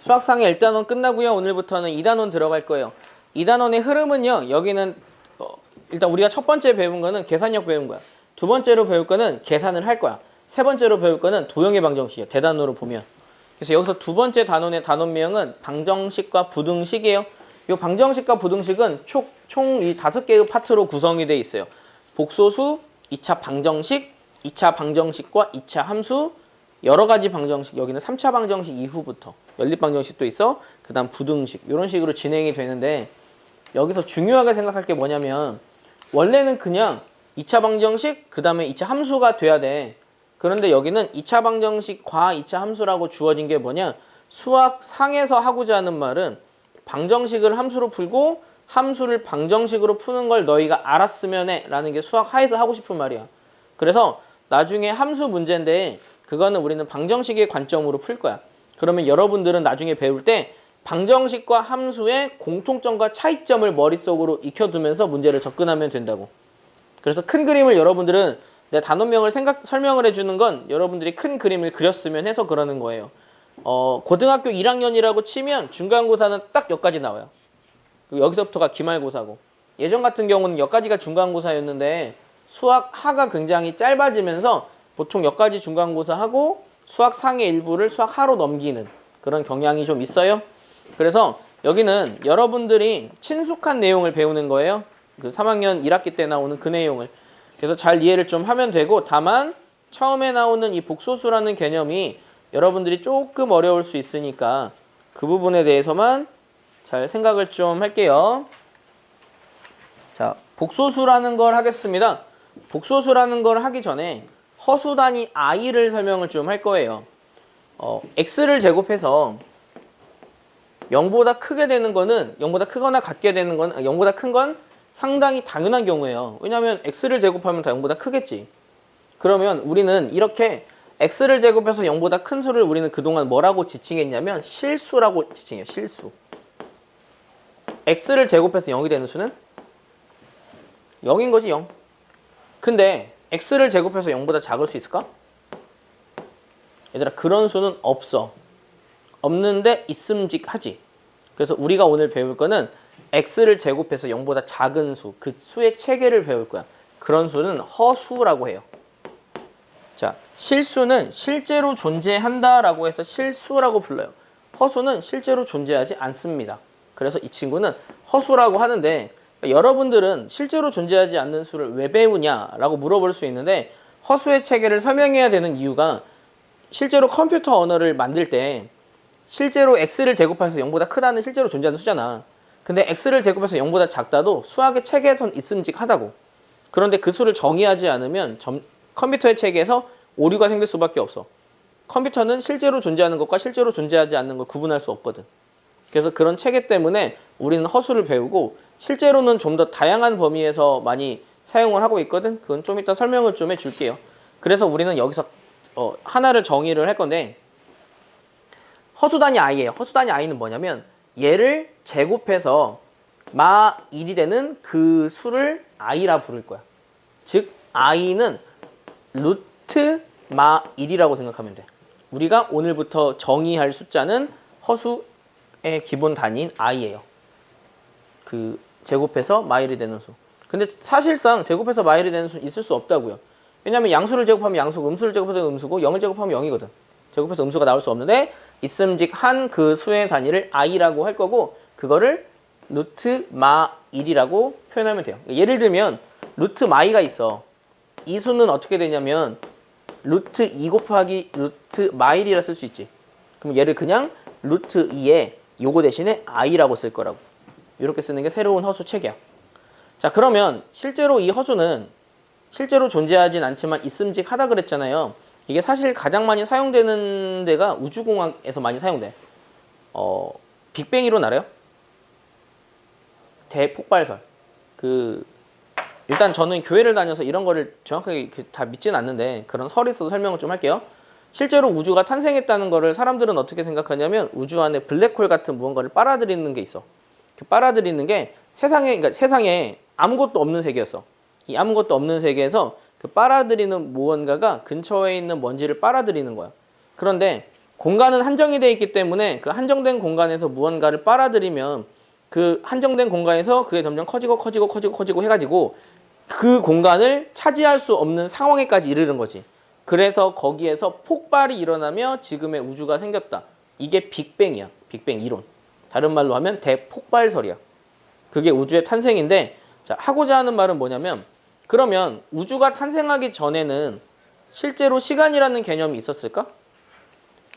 수학상의 1단원 끝나고요. 오늘부터는 2단원 들어갈 거예요. 2단원의 흐름은요. 여기는 일단 우리가 첫 번째 배운 거는 계산력 배운 거야. 두 번째로 배울 거는 계산을 할 거야. 세 번째로 배울 거는 도형의 방정식이야. 대단원으로 보면. 그래서 여기서 두 번째 단원의 단원명은 방정식과 부등식이에요. 이 방정식과 부등식은 총 이 5개의 파트로 구성이 되어 있어요. 복소수, 2차 방정식, 2차 방정식과 2차 함수, 여러 가지 방정식, 여기는 3차 방정식 이후부터 연립방정식도 있어. 그 다음 부등식, 이런 식으로 진행이 되는데 여기서 중요하게 생각할 게 뭐냐면 원래는 그냥 2차 방정식, 그 다음에 2차 함수가 돼야 돼. 그런데 여기는 2차 방정식 과 2차 함수라고 주어진 게 뭐냐, 수학상에서 하고자 하는 말은 방정식을 함수로 풀고 함수를 방정식으로 푸는 걸 너희가 알았으면 해 라는 게 수학하에서 하고 싶은 말이야. 그래서 나중에 함수 문제인데 그거는 우리는 방정식의 관점으로 풀 거야. 그러면 여러분들은 나중에 배울 때 방정식과 함수의 공통점과 차이점을 머릿속으로 익혀두면서 문제를 접근하면 된다고. 그래서 큰 그림을 여러분들은 내 단원명을 설명을 해주는 건 여러분들이 큰 그림을 그렸으면 해서 그러는 거예요. 고등학교 1학년이라고 치면 중간고사는 딱 여기까지 나와요. 여기서부터가 기말고사고, 예전 같은 경우는 여기까지가 중간고사였는데 수학하가 굉장히 짧아지면서 보통 여기까지 중간고사하고 수학상의 일부를 수학하로 넘기는 그런 경향이 좀 있어요. 그래서 여기는 여러분들이 친숙한 내용을 배우는 거예요. 그 3학년 1학기 때 나오는 그 내용을. 그래서 잘 이해를 좀 하면 되고, 다만 처음에 나오는 이 복소수라는 개념이 여러분들이 조금 어려울 수 있으니까 그 부분에 대해서만 잘 생각을 좀 할게요. 자, 복소수라는 걸 하겠습니다. 복소수라는 걸 하기 전에 허수 단위 i를 설명을 좀 할 거예요. x를 제곱해서 0보다 크게 되는 거는, 0보다 크거나 같게 되는 건, 0보다 큰 건 상당히 당연한 경우예요. 왜냐하면 x를 제곱하면 다 0보다 크겠지. 그러면 우리는 이렇게 x를 제곱해서 0보다 큰 수를 우리는 그동안 뭐라고 지칭했냐면 실수라고 지칭해요. 실수. x를 제곱해서 0이 되는 수는 0인 거지, 0. 근데 x를 제곱해서 0보다 작을 수 있을까? 얘들아, 그런 수는 없어. 없는데 있음직하지. 그래서 우리가 오늘 배울 거는 x를 제곱해서 0보다 작은 수, 그 수의 체계를 배울 거야. 그런 수는 허수라고 해요. 자, 실수는 실제로 존재한다라고 해서 실수라고 불러요. 허수는 실제로 존재하지 않습니다. 그래서 이 친구는 허수라고 하는데, 여러분들은 실제로 존재하지 않는 수를 왜 배우냐라고 물어볼 수 있는데, 허수의 체계를 설명해야 되는 이유가 실제로 컴퓨터 언어를 만들 때 실제로 x를 제곱해서 0보다 크다는 실제로 존재하는 수잖아. 근데 x를 제곱해서 0보다 작다도 수학의 체계에선 있음직하다고. 그런데 그 수를 정의하지 않으면 컴퓨터의 체계에서 오류가 생길 수밖에 없어. 컴퓨터는 실제로 존재하는 것과 실제로 존재하지 않는 걸 구분할 수 없거든. 그래서 그런 체계 때문에 우리는 허수를 배우고, 실제로는 좀 더 다양한 범위에서 많이 사용을 하고 있거든. 그건 좀 이따 설명을 좀 해줄게요. 그래서 우리는 여기서 하나를 정의를 할 건데, 허수단위 i예요. 허수단위 i는 뭐냐면 얘를 제곱해서 마 1이 되는 그 수를 i라 부를 거야. 즉 i는 루트 마 1이라고 생각하면 돼. 우리가 오늘부터 정의할 숫자는 허수의 기본 단위인 i예요. 그 제곱해서 마 1이 되는 수. 근데 사실상 제곱해서 마 1이 되는 수 있을 수 없다고요. 왜냐면 양수를 제곱하면 양수고, 음수를 제곱해서 음수고, 0을 제곱하면 0이거든. 제곱해서 음수가 나올 수 없는데 있음직한 그 수의 단위를 i라고 할 거고, 그거를 루트 마 1이라고 표현하면 돼요. 예를 들면 루트 마이가 있어. 이 수는 어떻게 되냐면 루트 2 곱하기 루트 마 1이라 쓸 수 있지. 그럼 얘를 그냥 루트 2에 요거 대신에 i라고 쓸 거라고. 이렇게 쓰는 게 새로운 허수 체계야. 자, 그러면 실제로 이 허수는 실제로 존재하진 않지만 있음직하다 그랬잖아요. 이게 사실 가장 많이 사용되는 데가 우주공학에서 많이 사용돼. 빅뱅 이론 알아요? 대폭발설. 일단 저는 교회를 다녀서 이런 거를 정확하게 다 믿지는 않는데 그런 설이 있어서 설명을 좀 할게요. 실제로 우주가 탄생했다는 거를 사람들은 어떻게 생각하냐면 우주 안에 블랙홀 같은 무언가를 빨아들이는 게 있어. 그 빨아들이는 게 그러니까 세상에 아무것도 없는 세계였어. 이 아무것도 없는 세계에서 그 빨아들이는 무언가가 근처에 있는 먼지를 빨아들이는 거야. 그런데 공간은 한정이 되어 있기 때문에 그 한정된 공간에서 무언가를 빨아들이면 그 한정된 공간에서 그게 점점 커지고 해가지고 그 공간을 차지할 수 없는 상황에까지 이르는 거지. 그래서 거기에서 폭발이 일어나며 지금의 우주가 생겼다. 이게 빅뱅이야. 빅뱅 이론. 다른 말로 하면 대폭발설이야. 그게 우주의 탄생인데, 자, 하고자 하는 말은 뭐냐면, 그러면 우주가 탄생하기 전에는 실제로 시간이라는 개념이 있었을까?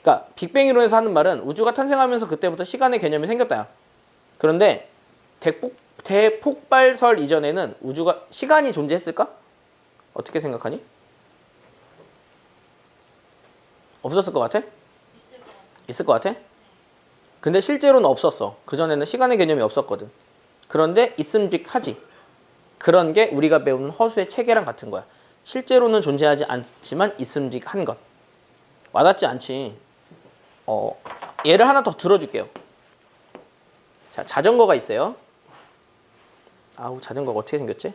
그러니까 빅뱅 이론에서 하는 말은 우주가 탄생하면서 그때부터 시간의 개념이 생겼다. 그런데 대폭발설 이전에는 우주가 시간이 존재했을까? 어떻게 생각하니? 없었을 것 같아? 있을 것 같아? 근데 실제로는 없었어. 그전에는 시간의 개념이 없었거든. 그런데 있음직하지. 그런 게 우리가 배우는 허수의 체계랑 같은 거야. 실제로는 존재하지 않지만 있음직한 것. 와닿지 않지. 예를 하나 더 들어줄게요. 자, 자전거가 있어요. 아우, 자전거가 어떻게 생겼지?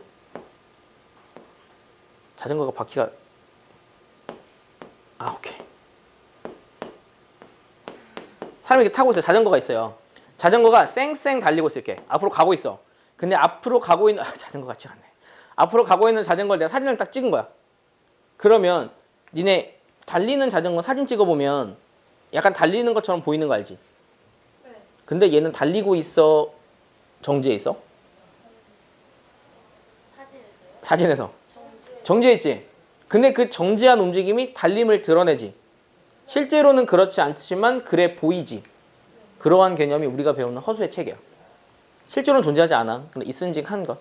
자전거가 바퀴가 오케이. 사람이 이렇게 타고 있어요. 자전거가 있어요. 자전거가 쌩쌩 달리고 있을게. 앞으로 가고 있어. 근데 앞으로 가고 있는 자전거 같지 않네. 앞으로 가고 있는 자전거를 내가 사진을 딱 찍은 거야. 그러면 니네 달리는 자전거 사진 찍어보면 약간 달리는 것처럼 보이는 거 알지? 네. 근데 얘는 달리고 있어? 정지해 있어? 사진에서. 정지해 있지? 근데 그 정지한 움직임이 달림을 드러내지. 실제로는 그렇지 않지만 그래 보이지. 그러한 개념이 우리가 배우는 허수의 체계야. 실제로는 존재하지 않아. 근데 있음직한 것.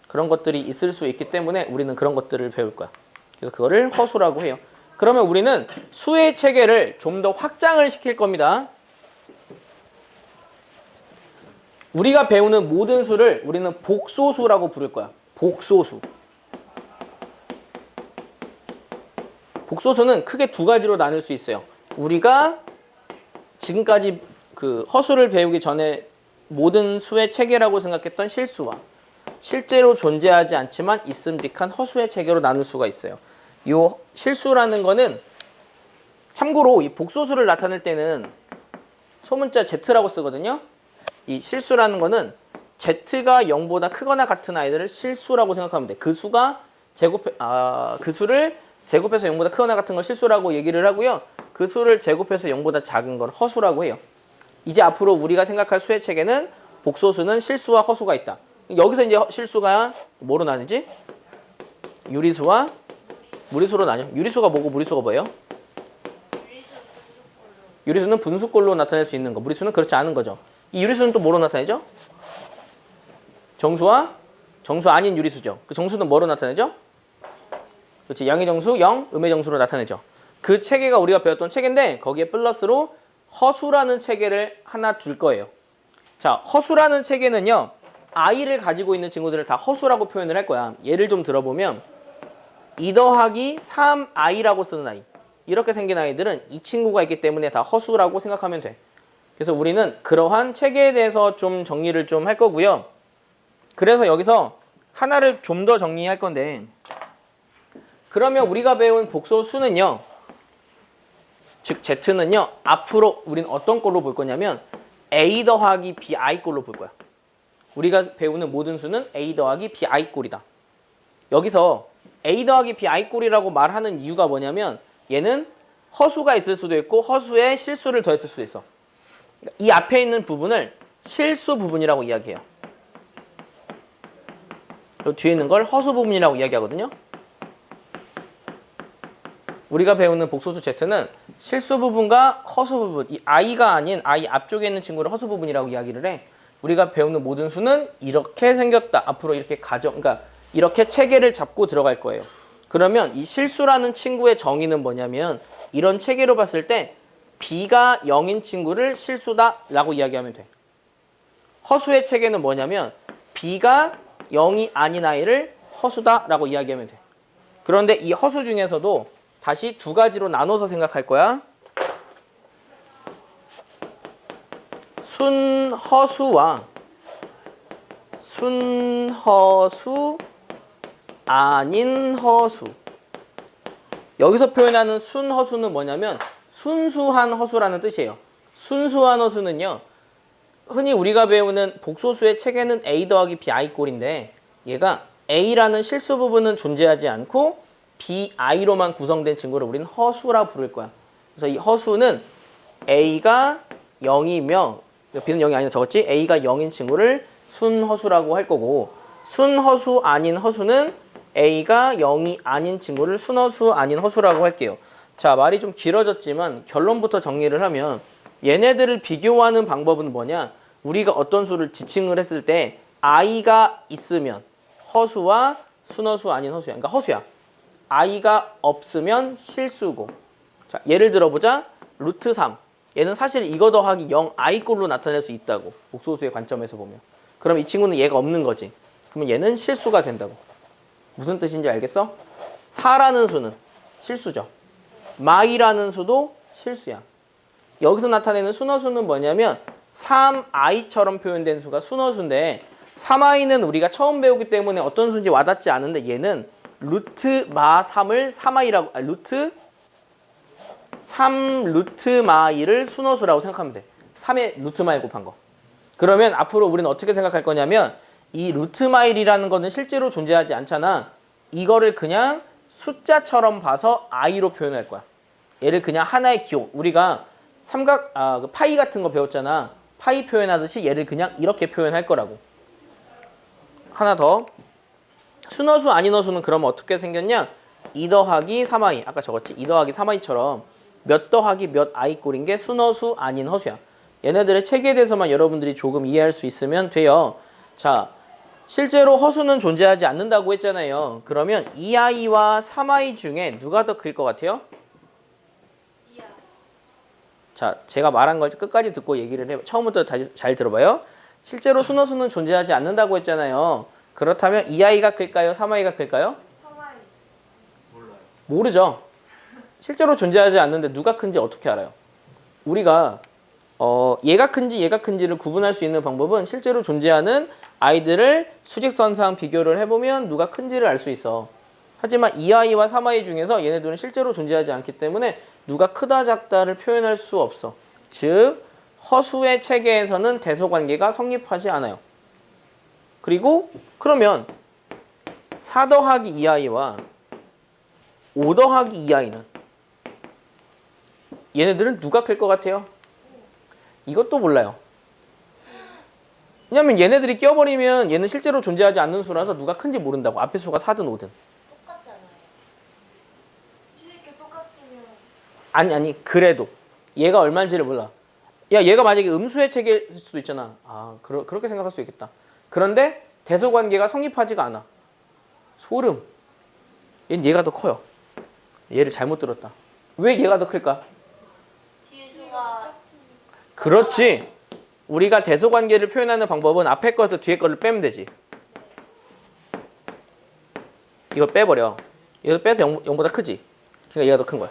그런 것들이 있을 수 있기 때문에 우리는 그런 것들을 배울 거야. 그래서 그거를 허수라고 해요. 그러면 우리는 수의 체계를 좀 더 확장을 시킬 겁니다. 우리가 배우는 모든 수를 우리는 복소수라고 부를 거야. 복소수. 복소수는 크게 두 가지로 나눌 수 있어요. 우리가 지금까지 그 허수를 배우기 전에 모든 수의 체계라고 생각했던 실수와 실제로 존재하지 않지만 있음직한 허수의 체계로 나눌 수가 있어요. 이 실수라는 거는 참고로 이 복소수를 나타낼 때는 소문자 Z라고 쓰거든요. 이 실수라는 거는 Z가 0보다 크거나 같은 아이들을 실수라고 생각하면 돼. 그 수가 그 수를 제곱해서 0보다 크거나 같은 걸 실수라고 얘기를 하고요. 그 수를 제곱해서 0보다 작은 걸 허수라고 해요. 이제 앞으로 우리가 생각할 수의 체계는 복소수는 실수와 허수가 있다. 여기서 이제 실수가 뭐로 나뉘지? 유리수와 무리수로 나뉘어. 유리수가 뭐고 무리수가 뭐예요? 유리수는 분수꼴로 나타낼 수 있는 거. 무리수는 그렇지 않은 거죠. 이 유리수는 또 뭐로 나타내죠? 정수와 정수 아닌 유리수죠. 그 정수는 뭐로 나타내죠? 그렇지. 양의 정수 0, 음의 정수로 나타내죠. 그 체계가 우리가 배웠던 체계인데 거기에 플러스로 허수라는 체계를 하나 둘 거예요. 자, 허수라는 체계는요. i를 가지고 있는 친구들을 다 허수라고 표현을 할 거야. 예를 좀 들어보면 2 더하기 3i라고 쓰는 아이. 이렇게 생긴 아이들은 이 친구가 있기 때문에 다 허수라고 생각하면 돼. 그래서 우리는 그러한 체계에 대해서 좀 정리를 좀 할 거고요. 그래서 여기서 하나를 좀 더 정리할 건데 그러면 우리가 배운 복소수는요. 즉 Z는요. 앞으로 우리는 어떤 꼴로 볼 거냐면 A 더하기 BI 꼴로 볼 거야. 우리가 배우는 모든 수는 A 더하기 BI 꼴이다. 여기서 A 더하기 BI 꼴이라고 말하는 이유가 뭐냐면 얘는 허수가 있을 수도 있고 허수에 실수를 더했을 수도 있어. 이 앞에 있는 부분을 실수 부분이라고 이야기해요. 그리고 뒤에 있는 걸 허수 부분이라고 이야기하거든요. 우리가 배우는 복소수 Z는 실수 부분과 허수 부분, 이 i가 아닌 i 앞쪽에 있는 친구를 허수 부분이라고 이야기를 해. 우리가 배우는 모든 수는 이렇게 생겼다. 앞으로 이렇게 그러니까 이렇게 체계를 잡고 들어갈 거예요. 그러면 이 실수라는 친구의 정의는 뭐냐면 이런 체계로 봤을 때 b가 0인 친구를 실수다라고 이야기하면 돼. 허수의 체계는 뭐냐면 b가 0이 아닌 아이를 허수다라고 이야기하면 돼. 그런데 이 허수 중에서도 다시 두 가지로 나눠서 생각할 거야. 순허수와 순허수 아닌 허수. 여기서 표현하는 순허수는 뭐냐면 순수한 허수라는 뜻이에요. 순수한 허수는요. 흔히 우리가 배우는 복소수의 체계는 A 더하기 BI 꼴인데 얘가 A라는 실수 부분은 존재하지 않고 BI로만 구성된 친구를 우리는 허수라 부를 거야. 그래서 이 허수는 A가 0이며 B는 0이 아니라 적었지? A가 0인 친구를 순허수라고 할 거고 순허수 아닌 허수는 A가 0이 아닌 친구를 순허수 아닌 허수라고 할게요. 자, 말이 좀 길어졌지만 결론부터 정리를 하면 얘네들을 비교하는 방법은 뭐냐? 우리가 어떤 수를 지칭을 했을 때 I가 있으면 허수와 순허수 아닌 허수야. 그러니까 허수야. I가 없으면 실수고. 자, 예를 들어보자. 루트 3. 얘는 사실 이거 더하기 0 I꼴로 나타낼 수 있다고. 복소수의 관점에서 보면. 그럼 이 친구는 얘가 없는 거지. 그러면 얘는 실수가 된다고. 무슨 뜻인지 알겠어? 4라는 수는 실수죠. 마이라는 수도 실수야. 여기서 나타내는 순허수는 뭐냐면 3i처럼 표현된 수가 순허수인데 3i는 우리가 처음 배우기 때문에 어떤 수인지 와닿지 않은데 얘는 루트 마 3을 3i라고 루트 3 루트 마이를 순허수라고 생각하면 돼. 3의 루트 마일 곱한 거. 그러면 앞으로 우리는 어떻게 생각할 거냐면 이 루트 마일이라는 거는 실제로 존재하지 않잖아. 이거를 그냥 숫자처럼 봐서 i로 표현할 거야. 얘를 그냥 하나의 기호. 우리가 그 파이 같은 거 배웠잖아. 파이 표현하듯이 얘를 그냥 이렇게 표현할 거라고. 하나 더. 순허수 아닌 허수는 그러면 어떻게 생겼냐? 2 더하기 3i. 아까 적었지? 2 더하기 3i처럼 몇 더하기 몇 i 꼴인 게 순허수 아닌 허수야. 얘네들의 체계에 대해서만 여러분들이 조금 이해할 수 있으면 돼요. 자, 실제로 허수는 존재하지 않는다고 했잖아요. 그러면 2i와 3i 중에 누가 더 클 것 같아요? 자, 제가 말한 걸 끝까지 듣고 얘기를 해. 처음부터 다시 잘 들어봐요. 실제로 순허수는 존재하지 않는다고 했잖아요. 그렇다면 2i가 클까요? 3i가 클까요? 3i. 몰라요. 모르죠. 실제로 존재하지 않는데 누가 큰지 어떻게 알아요? 우리가 얘가 큰지 얘가 큰지를 구분할 수 있는 방법은 실제로 존재하는 아이들을 수직선상 비교를 해보면 누가 큰지를 알 수 있어. 하지만 2i와 3i 중에서 얘네들은 실제로 존재하지 않기 때문에 누가 크다 작다를 표현할 수 없어. 즉 허수의 체계에서는 대소관계가 성립하지 않아요. 그리고 그러면 4 더하기 2i와 5 더하기 2i는 얘네들은 누가 클 것 같아요? 이것도 몰라요. 왜냐면 얘네들이 껴버리면 얘는 실제로 존재하지 않는 수라서 누가 큰지 모른다고. 앞에 수가 4든 5든. 똑같잖아요. 뒤집게 똑같으면 아니 그래도 얘가 얼마인지를 몰라. 야, 얘가 만약에 음수의 체계일 수도 있잖아. 아, 그렇게 생각할 수 있겠다. 그런데 대소관계가 성립하지가 않아. 소름. 얘는 얘가 더 커요. 얘를 잘못 들었다. 왜 얘가 더 클까? 뒤에 수가 그렇지. 우리가 대소관계를 표현하는 방법은 앞에 거에서 뒤에 거를 빼면 되지. 이걸 빼버려. 이걸 빼서 0보다 크지. 그러니까 얘가 더 큰 거야.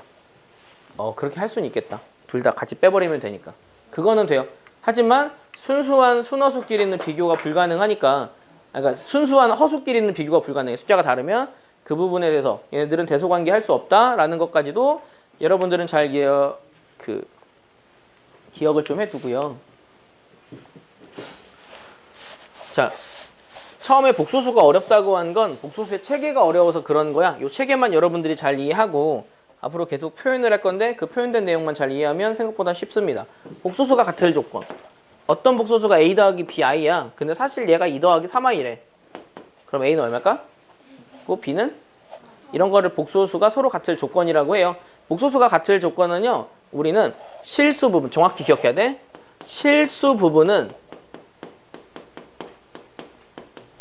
그렇게 할 수는 있겠다. 둘 다 같이 빼버리면 되니까. 그거는 돼요. 하지만 순수한 순허수끼리는 비교가 불가능하니까, 그러니까 순수한 허수끼리는 비교가 불가능해. 숫자가 다르면 그 부분에 대해서 얘네들은 대소관계 할 수 없다라는 것까지도 여러분들은 잘 기억을 좀 해두고요. 자, 처음에 복소수가 어렵다고 한 건 복소수의 체계가 어려워서 그런 거야. 이 체계만 여러분들이 잘 이해하고 앞으로 계속 표현을 할 건데 그 표현된 내용만 잘 이해하면 생각보다 쉽습니다. 복소수가 같을 조건. 어떤 복소수가 a 더하기 bi야. 근데 사실 얘가 2 더하기 3i래. 그럼 a는 얼마일까? 그리고 b는? 이런 거를 복소수가 서로 같을 조건이라고 해요. 복소수가 같을 조건은요. 우리는 실수 부분, 정확히 기억해야 돼. 실수 부분은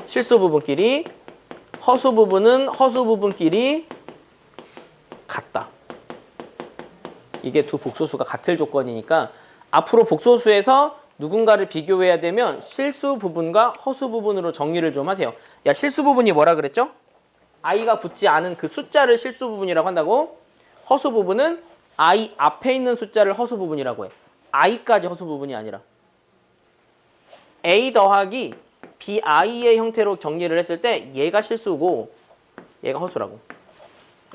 실수 부분끼리, 허수 부분은 허수 부분끼리 같다. 이게 두 복소수가 같을 조건이니까 앞으로 복소수에서 누군가를 비교해야 되면 실수 부분과 허수 부분으로 정리를 좀 하세요. 야, 실수 부분이 뭐라 그랬죠? i가 붙지 않은 그 숫자를 실수 부분이라고 한다고? 허수 부분은 i 앞에 있는 숫자를 허수 부분이라고 해. i까지 허수 부분이 아니라. a 더하기 bi의 형태로 정리를 했을 때 얘가 실수고 얘가 허수라고.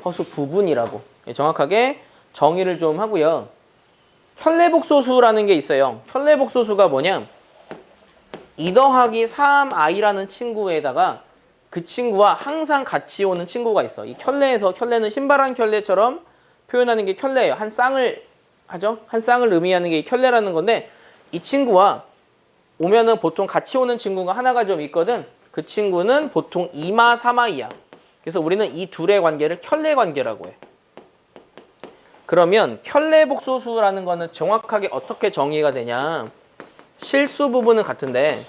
허수 부분이라고. 정확하게 정의를 좀 하고요. 현례복소수라는 게 있어요. 현례복소수가 뭐냐? 2 더하기 3i라는 친구에다가 그 친구와 항상 같이 오는 친구가 있어. 이 켤레에서 켤레는 신발한 켤레처럼 표현하는 게 켤레예요. 한 쌍을 하죠. 한 쌍을 의미하는 게 이 켤레라는 건데 이 친구와 오면은 보통 같이 오는 친구가 하나가 좀 있거든. 그 친구는 보통 2마 3i야. 그래서 우리는 이 둘의 관계를 켤레 관계라고 해. 그러면 켤레복소수라는 거는 정확하게 어떻게 정의가 되냐? 실수 부분은 같은데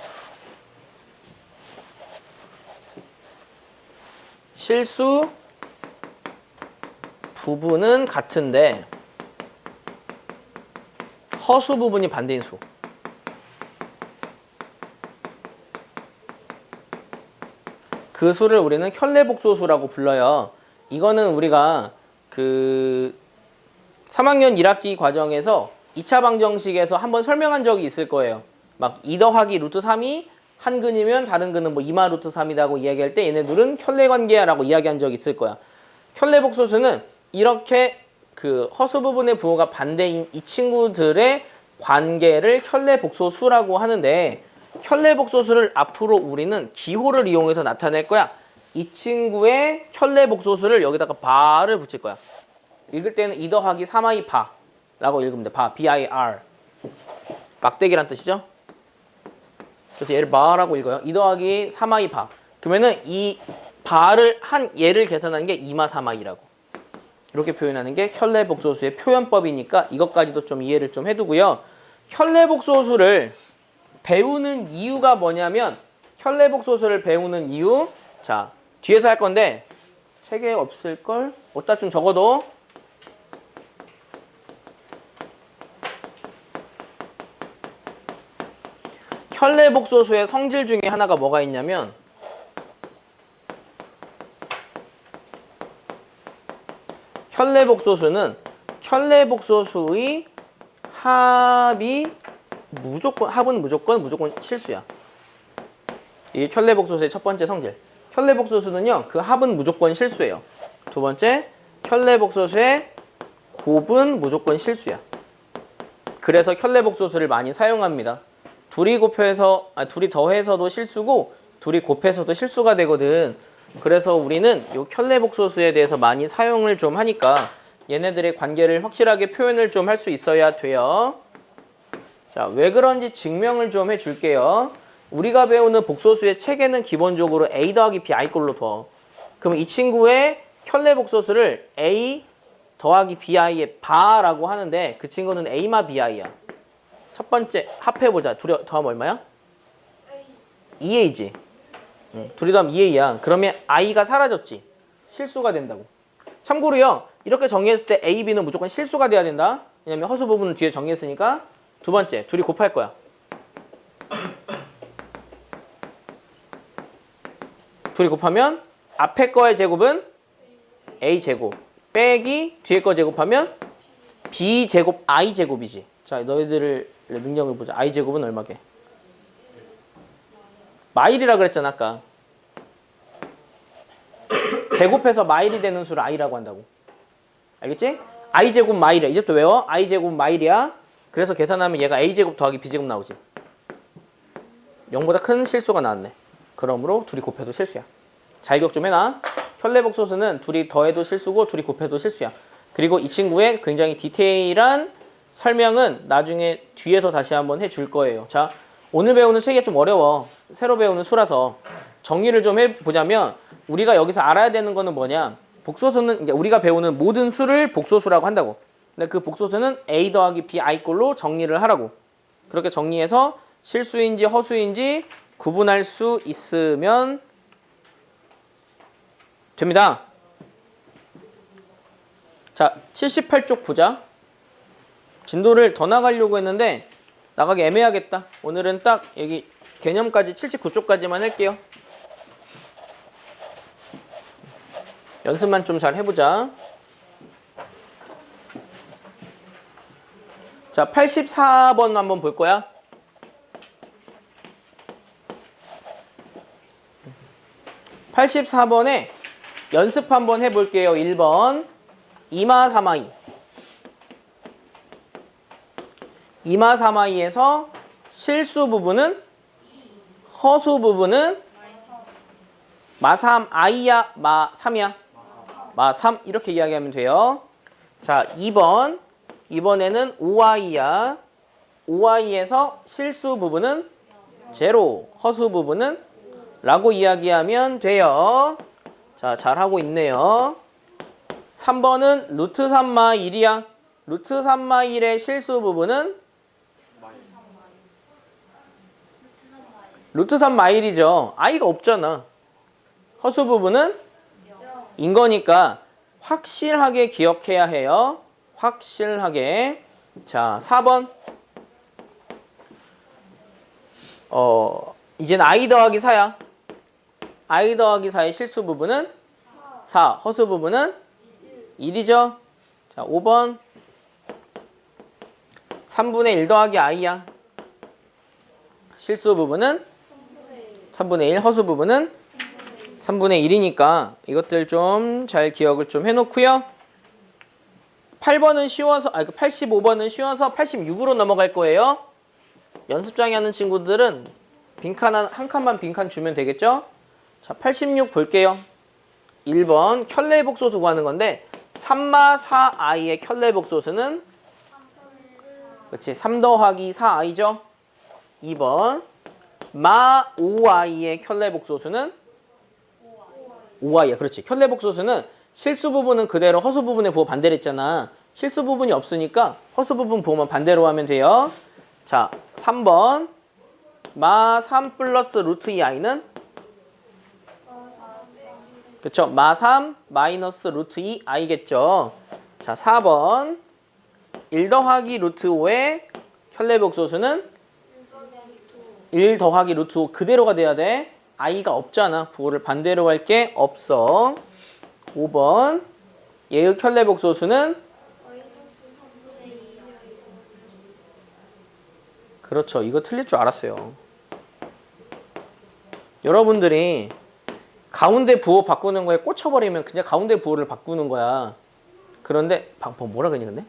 실수 부분은 같은데 허수 부분이 반대인 수. 그 수를 우리는 켤레복소수라고 불러요. 이거는 우리가 그 3학년 1학기 과정에서 2차 방정식에서 한번 설명한 적이 있을 거예요. 막 2 더하기 루트 3이 한 근이면 다른 근은 뭐 2마 루트 3이라고 이야기할 때 얘네들은 켤레관계야라고 이야기한 적이 있을 거야. 켤레복소수는 이렇게 그 허수 부분의 부호가 반대인 이 친구들의 관계를 켤레복소수라고 하는데 켤레복소수를 앞으로 우리는 기호를 이용해서 나타낼 거야. 이 친구의 켤레복소수를 여기다가 바를 붙일 거야. 읽을 때는 2 더하기 3i 바라고 읽으면 돼. 바, B-I-R. 막대기란 뜻이죠. 그래서 얘를 바라고 읽어요. 2 더하기 3i 바. 그러면은 이 바를 한 얘를 계산하는 게 2마 3i라고. 이렇게 표현하는 게 켤레복소수의 표현법이니까 이것까지도 좀 이해를 좀 해두고요. 켤레복소수를 배우는 이유가 뭐냐면 켤레복소수를 배우는 이유 자 뒤에서 할 건데 책에 없을걸? 어디다 좀 적어도 켤레복소수의 성질 중에 하나가 뭐가 있냐면 켤레복소수는 켤레복소수의 합은 무조건 실수야. 이게 켤레복소수의 첫 번째 성질. 켤레복소수는요, 그 합은 무조건 실수예요. 두 번째, 켤레복소수의 곱은 무조건 실수야. 그래서 켤레복소수를 많이 사용합니다. 둘이 더해서도 실수고, 둘이 곱해서도 실수가 되거든. 그래서 우리는 이 켤레복소수에 대해서 많이 사용을 좀 하니까 얘네들의 관계를 확실하게 표현을 좀 할 수 있어야 돼요. 자, 왜 그런지 증명을 좀 해줄게요. 우리가 배우는 복소수의 책에는 기본적으로 a 더하기 b i꼴로 둬. 그럼 이 친구의 켤레복소수를 a 더하기 bi의 바라고 하는데 그 친구는 a마 bi야. 첫 번째 합해보자. 둘이 더하면 얼마야? 2a지. 둘이 더하면 2a야. 그러면 i가 사라졌지. 실수가 된다고. 참고로요. 이렇게 정리했을 때 a, b는 무조건 실수가 돼야 된다. 왜냐면 허수 부분을 뒤에 정리했으니까. 두 번째, 둘이 곱할 거야. 둘이 곱하면 앞에 거의 제곱은 a제곱 빼기 뒤에 거 제곱하면 b제곱 i제곱이지. 자, 너희들의 능력을 보자. i제곱은 얼마게? 마일이라 그랬잖아 아까. 제곱해서 마일이 되는 수를 i라고 한다고. 알겠지? i제곱 마일이야. 이제부터 외워. i제곱 마일이야. 그래서 계산하면 얘가 a제곱 더하기 b제곱 나오지. 0보다 큰 실수가 나왔네. 그러므로 둘이 곱해도 실수야. 잘 기억 좀 해놔. 켤레복소수는 둘이 더해도 실수고 둘이 곱해도 실수야. 그리고 이 친구의 굉장히 디테일한 설명은 나중에 뒤에서 다시 한번 해줄 거예요. 자, 오늘 배우는 책이 좀 어려워. 새로 배우는 수라서 정리를 좀 해보자면 우리가 여기서 알아야 되는 거는 뭐냐. 복소수는 이제 우리가 배우는 모든 수를 복소수라고 한다고. 근데 그 복소수는 a 더하기 b i꼴로 정리를 하라고. 그렇게 정리해서 실수인지 허수인지 구분할 수 있으면 됩니다. 자, 78쪽 보자. 진도를 더 나가려고 했는데 나가기 애매하겠다. 오늘은 딱 여기 개념까지 79쪽까지만 할게요. 연습만 좀 잘 해보자. 자, 84번 한번 볼 거야. 84번에 연습 한번 해볼게요. 1번 2마 3i 2마 3i에서 실수 부분은 허수 부분은 마 3i야, 마 3이야? 마 3 이렇게 이야기하면 돼요. 자, 2번. 이번에는 5i야. 5i에서 실수 부분은 제로, 허수 부분은 라고 이야기하면 돼요. 자, 잘하고 있네요. 3번은 루트 3마 1이야. 루트 3마 1의 실수 부분은 루트 3마 1이죠. i가 없잖아. 허수 부분은 인 거니까 확실하게 기억해야 해요. 확실하게. 자, 4번. 이제는 i 더하기 4야. i 더하기 4의 실수 부분은 4, 허수 부분은 1이죠. 자, 5번. 3분의 1 더하기 i야. 실수 부분은 3분의 1, 허수 부분은 3분의 1이니까 이것들 좀 잘 기억을 좀 해놓고요. 8번은 쉬워서, 85번은 쉬워서 86으로 넘어갈 거예요. 연습장에 하는 친구들은 빈칸 한 칸만 빈칸 주면 되겠죠? 자, 86 볼게요. 1번 켤레복소수 구하는 건데 3마 4i의 켤레복소수는 그렇지 3 더하기 4i죠. 2번 마 5i의 켤레복소수는 5i야. 그렇지. 켤레복소수는 실수 부분은 그대로 허수 부분에 부호 반대로 했잖아. 실수 부분이 없으니까 허수 부분 부호만 반대로 하면 돼요. 자, 3번 마 3 플러스 루트 2i는 그쵸. 마 3 마이너스 루트 2i겠죠. 자, 4번 1 더하기 루트 5의 켤레복소수는 1 더하기 루트 5 그대로가 돼야 돼. i가 없잖아. 부호를 반대로 할 게 없어. 5번 얘의 켤레복소수는 그렇죠. 이거 틀릴 줄 알았어요. 여러분들이 가운데 부호 바꾸는 거에 꽂혀버리면 그냥 가운데 부호를 바꾸는 거야. 그런데 뭐라 그러니 근데?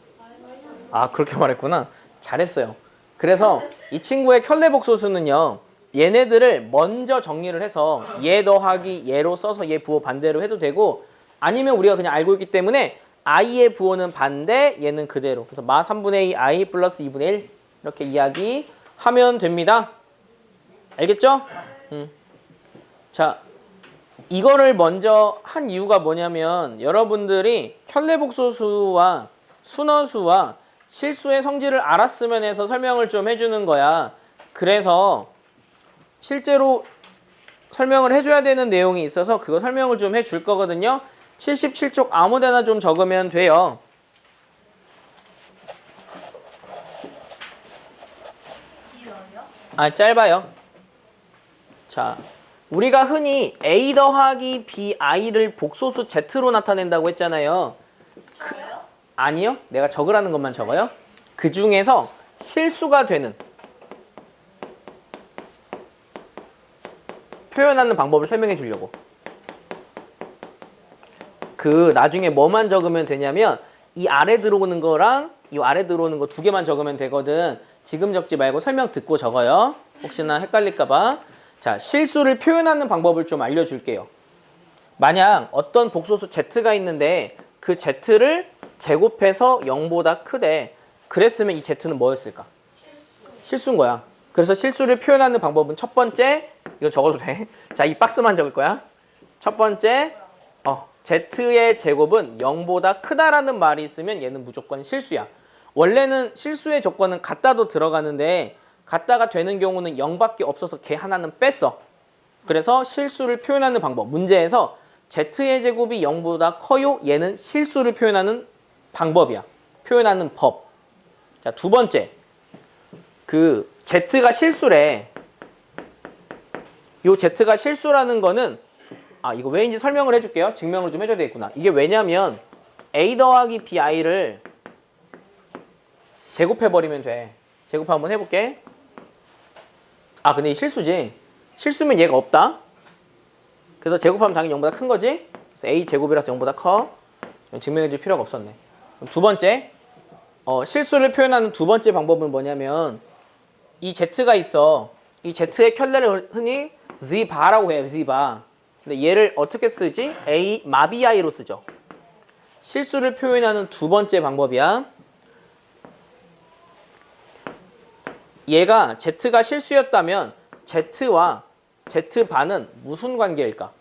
아, 그렇게 말했구나. 잘했어요. 그래서 이 친구의 켤레복소수는요. 얘네들을 먼저 정리를 해서 얘 더하기 얘로 써서 얘 부호 반대로 해도 되고 아니면 우리가 그냥 알고 있기 때문에 i의 부호는 반대, 얘는 그대로. 그래서 마 3분의 2 i 플러스 2분의 1 이렇게 이야기하면 됩니다. 알겠죠? 자, 이거를 먼저 한 이유가 뭐냐면 여러분들이 켤레복소수와 순허수와 실수의 성질을 알았으면 해서 설명을 좀 해주는 거야. 그래서 실제로 설명을 해줘야 되는 내용이 있어서 그거 설명을 좀 해줄 거거든요. 77쪽 아무데나 좀 적으면 돼요. 아, 짧아요. 자, 우리가 흔히 a 더하기 bi를 복소수 z로 나타낸다고 했잖아요. 아니요. 내가 적으라는 것만 적어요. 그 중에서 실수가 되는 표현하는 방법을 설명해 주려고. 그 나중에 뭐만 적으면 되냐면 이 아래 들어오는 거랑 이 아래 들어오는 거 두 개만 적으면 되거든. 지금 적지 말고 설명 듣고 적어요. 혹시나 헷갈릴까 봐. 자, 실수를 표현하는 방법을 좀 알려줄게요. 만약 어떤 복소수 z가 있는데 그 z를 제곱해서 0보다 크대. 그랬으면 이 z는 뭐였을까? 실수인 거야. 그래서 실수를 표현하는 방법은 첫 번째, 이거 적어도 돼. 자, 이 박스만 적을 거야. 첫 번째, z의 제곱은 0보다 크다라는 말이 있으면 얘는 무조건 실수야. 원래는 실수의 조건은 같다도 들어가는데 같다가 되는 경우는 0밖에 없어서 걔 하나는 뺐어. 그래서 실수를 표현하는 방법. 문제에서 z의 제곱이 0보다 커요. 얘는 실수를 표현하는 방법이야. 표현하는 법. 자, 두 번째. 그 z가 실수래. 요 z가 실수라는 거는 이거 왜인지 설명을 해줄게요. 증명을 좀 해줘야 되겠구나. 이게 왜냐면 a 더하기 bi를 제곱해버리면 돼. 제곱 한번 해볼게. 근데 이 실수지. 실수면 얘가 없다. 그래서 제곱하면 당연히 0보다 큰 거지. 그래서 a 제곱이라서 0보다 커. 증명해줄 필요가 없었네. 그럼 두 번째. 실수를 표현하는 두 번째 방법은 뭐냐면 이 Z가 있어. 이 Z의 켤레를 흔히 Z바라고 해요. Z바. 근데 얘를 어떻게 쓰지? 마비아이로 쓰죠. 실수를 표현하는 두 번째 방법이야. 얘가 Z가 실수였다면 Z와 Z바는 무슨 관계일까?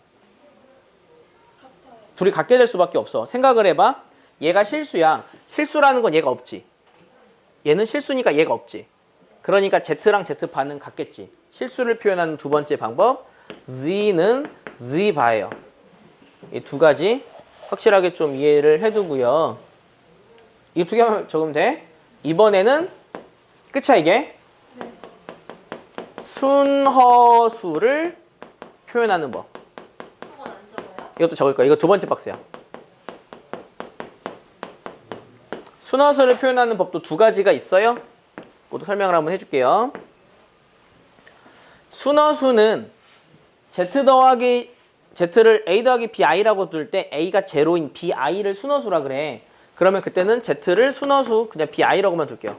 둘이 같게 될 수밖에 없어. 생각을 해봐. 얘가 실수야. 실수라는 건 얘가 없지. 얘는 실수니까 얘가 없지. 그러니까 Z랑 Z바는 같겠지. 실수를 표현하는 두 번째 방법. Z는 Z바예요. 이 두 가지 확실하게 좀 이해를 해두고요. 이 두 개만 적으면 돼. 이번에는 끝이야 이게. 순허수를 표현하는 법. 그건 안 적어요? 이것도 적을 거야. 이거 두 번째 박스야. 순허수를 표현하는 법도 두 가지가 있어요. 모두 설명을 한번 해줄게요. 순허수는 Z를 A 더하기 BI라고 둘 때 A가 제로인 BI를 순허수라 그래. 그러면 그때는 Z를 순허수 그냥 BI라고만 둘게요.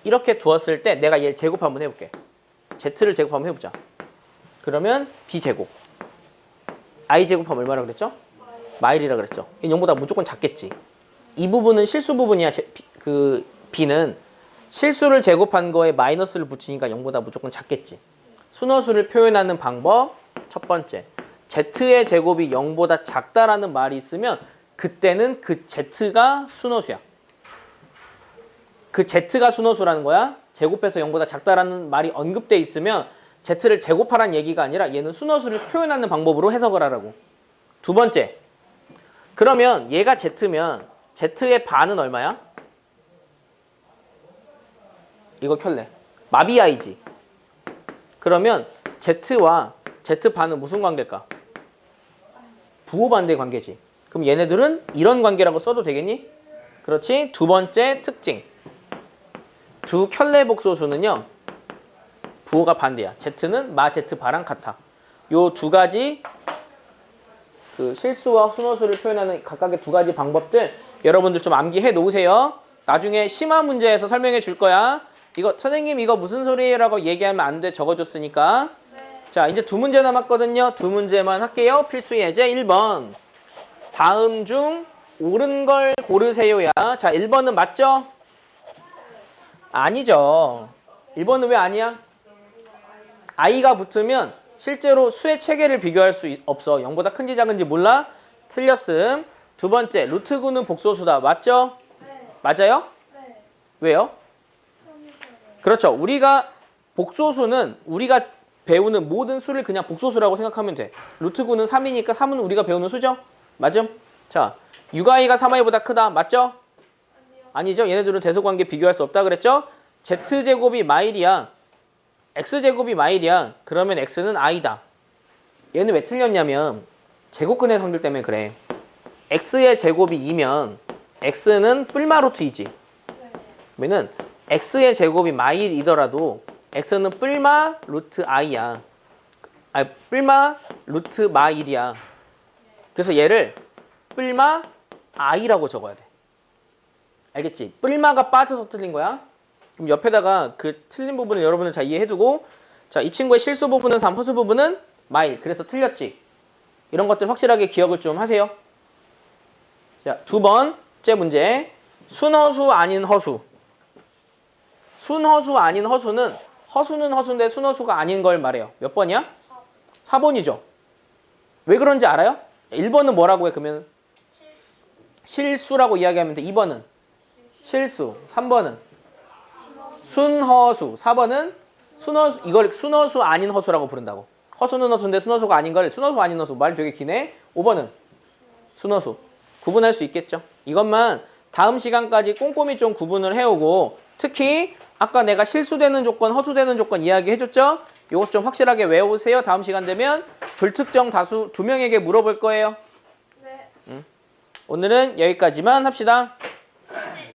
이렇게 두었을 때 내가 얘를 제곱 한번 해볼게. Z를 제곱 한번 해보자. 그러면 B제곱. I 제곱하면 얼마라 그랬죠? 마일이라 그랬죠. 이 0보다 무조건 작겠지. 이 부분은 실수 부분이야. 그 B는 실수를 제곱한 거에 마이너스를 붙이니까 0보다 무조건 작겠지. 순허수를 표현하는 방법 첫 번째. Z의 제곱이 0보다 작다라는 말이 있으면 그때는 그 Z가 순허수야. 그 Z가 순허수라는 거야. 제곱해서 0보다 작다라는 말이 언급돼 있으면 Z를 제곱하라는 얘기가 아니라 얘는 순허수를 표현하는 방법으로 해석을 하라고. 두 번째. 그러면 얘가 Z면 Z의 반은 얼마야? 이거 켤레. 마비아이지. 그러면 Z와 Z반은 무슨 관계일까? 부호반대 관계지. 그럼 얘네들은 이런 관계라고 써도 되겠니? 그렇지. 두 번째 특징. 두 켤레 복소수는요. 부호가 반대야. Z는 마 Z바랑 같아. 요 두 가지 그 실수와 순허수를 표현하는 각각의 두 가지 방법들 여러분들 좀 암기해 놓으세요. 나중에 심화 문제에서 설명해 줄 거야. 이거 선생님 이거 무슨 소리라고 얘기하면 안 돼. 적어줬으니까. 자, 이제 두 문제 남았거든요. 두 문제만 할게요. 필수 예제 1번. 다음 중 옳은 걸 고르세요야. 자, 1번은 맞죠? 아니죠. 1번은 왜 아니야? i가 붙으면 실제로 수의 체계를 비교할 수 없어. 0보다 큰지 작은지 몰라? 틀렸음. 두 번째, 루트 9는 복소수다. 맞죠? 네. 맞아요? 네. 왜요? 그렇죠. 우리가 복소수는 우리가 배우는 모든 수를 그냥 복소수라고 생각하면 돼. 루트 9는 3이니까 3은 우리가 배우는 수죠? 맞음? 자, 6i가 3i보다 크다. 맞죠? 아니요. 아니죠. 얘네들은 대소관계 비교할 수 없다 그랬죠? z제곱이 마일이야. x제곱이 마일이야. 그러면 x는 i다. 얘는 왜 틀렸냐면 제곱근의 성질 때문에 그래. x의 제곱이 2면 x는 뿔마루트이지. 네. 그러면은 x의 제곱이 마일이더라도 x는 뿔마 루트 i야. 아니 뿔마 루트 마일이야. 그래서 얘를 뿔마 i라고 적어야 돼. 알겠지? 뿔마가 빠져서 틀린 거야. 그럼 옆에다가 그 틀린 부분을 여러분은 잘 이해해두고, 자, 이 친구의 실수 부분은 3, 허수 부분은 마일. 그래서 틀렸지. 이런 것들 확실하게 기억을 좀 하세요. 자, 두 번째 문제. 순허수 아닌 허수. 순허수 아닌 허수는 허수는 허수인데 순허수가 아닌 걸 말해요. 몇 번이야? 4번이죠. 왜 그런지 알아요? 1번은 뭐라고 해? 그러면 실수라고 이야기하면 돼. 2번은 실수. 3번은 순허수. 4번은 순허수. 이걸 순허수 아닌 허수라고 부른다고. 허수는 허수인데 순허수가 아닌 걸 순허수 아닌 허수. 말 되게 기네. 5번은 순허수. 구분할 수 있겠죠. 이것만 다음 시간까지 꼼꼼히 좀 구분을 해오고, 특히 아까 내가 실수되는 조건, 허수되는 조건 이야기해줬죠? 이것 좀 확실하게 외우세요. 다음 시간 되면 불특정 다수 2명에게 물어볼 거예요. 네. 오늘은 여기까지만 합시다.